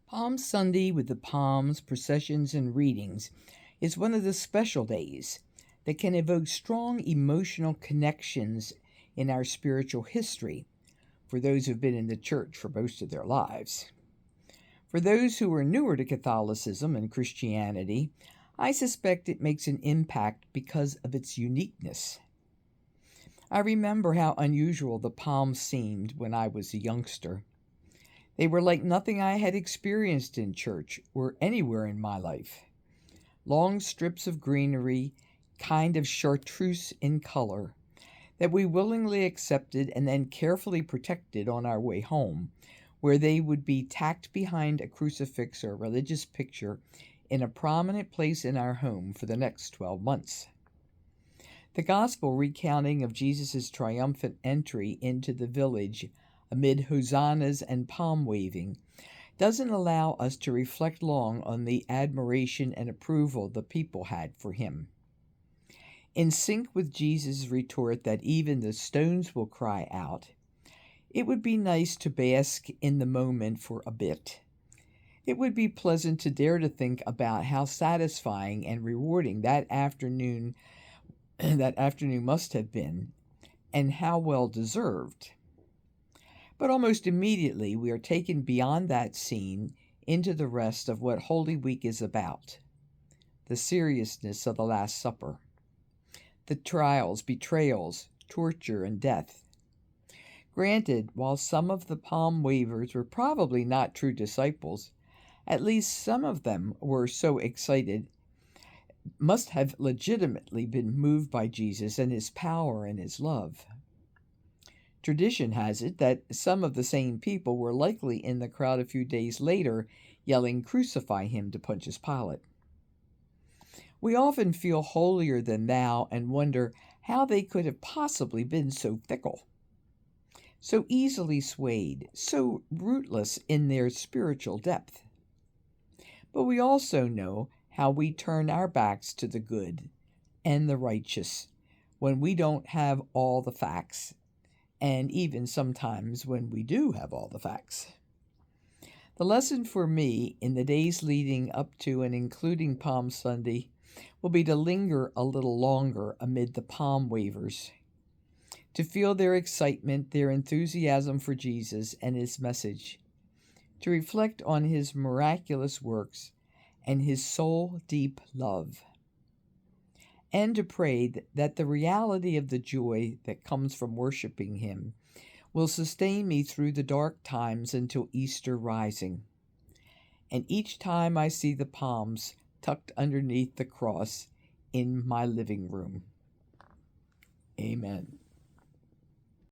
Palm Sunday with the palms, processions, and readings is one of the special days that can evoke strong emotional connections in our spiritual history for those who've been in the church for most of their lives. For those who are newer to Catholicism and Christianity, I suspect it makes an impact because of its uniqueness. I remember how unusual the palms seemed when I was a youngster. They were like nothing I had experienced in church or anywhere in my life. Long strips of greenery, kind of chartreuse in color, that we willingly accepted and then carefully protected on our way home, where they would be tacked behind a crucifix or religious picture in a prominent place in our home for the next 12 months. The gospel recounting of Jesus' triumphant entry into the village amid hosannas and palm waving doesn't allow us to reflect long on the admiration and approval the people had for him. In sync with Jesus' retort that even the stones will cry out, it would be nice to bask in the moment for a bit. It would be pleasant to dare to think about how satisfying and rewarding that afternoon that afternoon must have been, and how well deserved. But almost immediately we are taken beyond that scene into the rest of what Holy Week is about: the seriousness of the Last Supper, the trials, betrayals, torture, and death. Granted, while some of the palm wavers were probably not true disciples, at least some of them were so excited, must have legitimately been moved by Jesus and his power and his love. Tradition has it that some of the same people were likely in the crowd a few days later yelling, "Crucify him," to Pontius Pilate. We often feel holier than thou and wonder how they could have possibly been so fickle, so easily swayed, so rootless in their spiritual depth. But we also know how we turn our backs to the good and the righteous when we don't have all the facts, and even sometimes when we do have all the facts. The lesson for me in the days leading up to and including Palm Sunday will be to linger a little longer amid the palm wavers, to feel their excitement, their enthusiasm for Jesus and his message, to reflect on his miraculous works and his soul deep love, and to pray that the reality of the joy that comes from worshiping him will sustain me through the dark times until Easter rising. And each time I see the palms tucked underneath the cross in my living room. Amen.